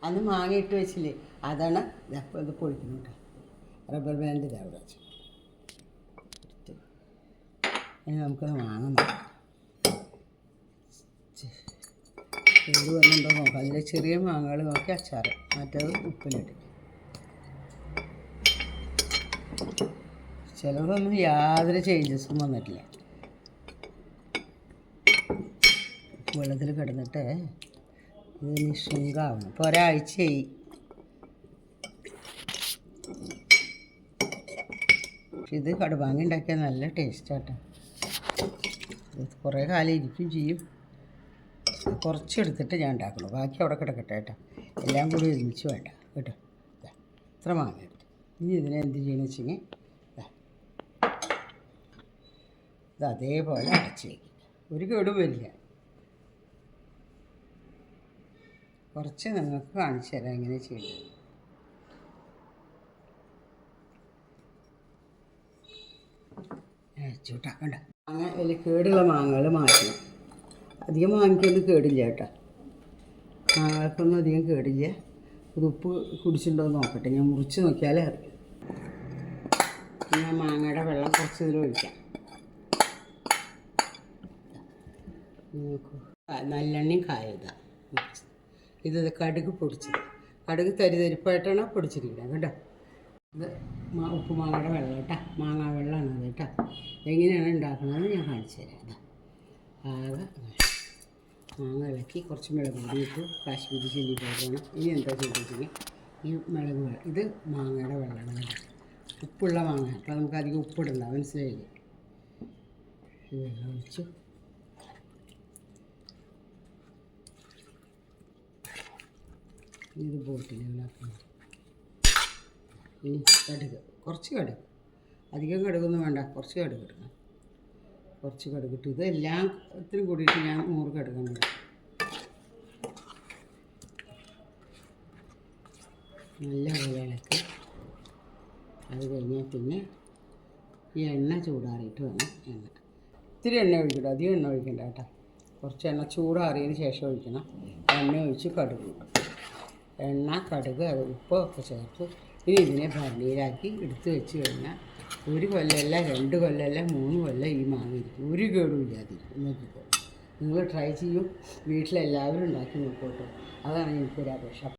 അന്ന് മാങ്ങ ഇട്ട് വെച്ചില്ലേ, അതാണ് ഇത് പൊളിക്കുന്നു കേട്ടോ. റബ്ബർ ബാൻഡ് ഇതാ അവിടെ വെച്ചു. ഇനി നമുക്കത് വാങ്ങാൻ നോക്കാം. കേട് വന്നുണ്ടോ നോക്കാം. അതിലെ ചെറിയ മാങ്ങകൾ നോക്കി അച്ചാർ, മറ്റേത് ഉപ്പിലിട്ട്. ചിലതൊന്നും യാതൊരു ചേഞ്ചസും വന്നിട്ടില്ല. വെള്ളത്തിൽ കിടന്നിട്ട് ഇതിന് ശൃംഗാവണം. ഇപ്പോൾ ഒരാഴ്ചയായി. ഇത് കടുമാങ്ങ ഉണ്ടാക്കിയാൽ നല്ല ടേസ്റ്റാട്ടോ. ഇത് കുറേ കാലം ഇരിക്കും ചെയ്യും. കുറച്ചെടുത്തിട്ട് ഞാൻ ഉണ്ടാക്കണം, ബാക്കി അവിടെ കിടക്കട്ടെ കേട്ടോ. എല്ലാം കൂടി ഒരുമിച്ച് വേണ്ട കേട്ടോ. ഇത്ര മാങ്ങ എടുത്ത് ഇനി ഇതിനെ എന്ത് ചെയ്യണമെന്ന് വെച്ചെങ്കിൽ ഇത് അതേപോലെ അടച്ച് വയ്ക്കും. ഒരു കേടും വരില്ല. കുറച്ച് നിങ്ങൾക്ക് കാണിച്ചു തരാം എങ്ങനെ ചെയ്യുന്നത്. ചൂട്ടാക്കണ്ട. മാങ്ങ അതിൽ കേടുള്ള മാങ്ങകൾ മാറ്റണം. അധികം മാങ്ങയ്ക്കൊന്നും കേടില്ല കേട്ടോ. മാങ്ങകൾക്കൊന്നും അധികം കേടില്ല. ഇത് ഉപ്പ് കുടിച്ചിട്ടുണ്ടോ എന്ന് നോക്കട്ടെ. ഞാൻ മുറിച്ച് നോക്കിയാലേ അറിയാം. ഞാൻ മാങ്ങയുടെ വെള്ളം കുറച്ച് ഇതിൽ ഒഴിക്കാം. നല്ലെണ്ണയും കായതാ. ഇത് കടുക് പൊടിച്ചത്. കടുക് തരിതരിപ്പായിട്ടാണ് പൊടിച്ചിരിക്കുന്നത് കേട്ടോ. ഇത് ഉപ്പുമാങ്ങയുടെ വെള്ളം കേട്ടോ. മാങ്ങാ വെള്ളമാണ് അത് കേട്ടോ. എങ്ങനെയാണ് ഉണ്ടാക്കണമെന്ന് ഞാൻ കാണിച്ചു തരാം. ഇതാ ആകെ മാങ്ങ ഇളക്കി കുറച്ച് മുളക് പൊടി ഇട്ടു. കാശ്മീരി ചില്ലി പൗഡറാണ്. ഇനി എന്താ ചെയ്തിട്ടുണ്ടെങ്കിൽ ഈ മുളക് വെള്ളം, ഇത് മാങ്ങയുടെ വെള്ളമാണ് കേട്ടോ. ഉപ്പുള്ള മാങ്ങ, അപ്പോൾ നമുക്ക് അധികം ഉപ്പിടണ്ട, മനസ്സിലായില്ലേ? ഈ വെള്ളം ഒഴിച്ചു. ഇത് ബോട്ടിലുകളാക്കണം. ഇനി കടുക്, കുറച്ച് കടുക്, അധികം കടുകൊന്നും വേണ്ട, കുറച്ച് കടുക് ഇടണം. കുറച്ച് കടുകിട്ട് ഇത് എല്ലാത്തിനും കൂടിയിട്ട് ഞാൻ 100 കടുകാണ് ഇടും. നല്ലപോലെ ഇളക്കി അത് കഴിഞ്ഞാൽ പിന്നെ ഈ എണ്ണ ചൂടാറിയിട്ട് വേണം. ഇത്തിരി എണ്ണ ഒഴിക്കണം, അധികം എണ്ണ ഒഴിക്കണ്ട കേട്ടോ. കുറച്ച് എണ്ണ ചൂടാറിയതിന് ശേഷം ഒഴിക്കണം. എണ്ണ ഒഴിച്ച് കടുക് ഇടും. എണ്ണ, കടുക്, അത് ഉപ്പ് ഒക്കെ ചേർത്ത് ഇനി ഇതിനെ ഭരണിയിലാക്കി എടുത്ത് വെച്ച് കഴിഞ്ഞാൽ 1 കൊല്ലമല്ല, 2 കൊല്ലമല്ല, 3 കൊല്ലം ഈ മാങ്ങ ഇരിക്കും. ഒരു കേടും ഇല്ലാതിരിക്കും. നോക്കിക്കോ, നിങ്ങൾ ട്രൈ ചെയ്യും. വീട്ടിലെല്ലാവരും ഉണ്ടാക്കി നോക്കോട്ടോ. അതാണ് എനിക്കൊരു അപേക്ഷ.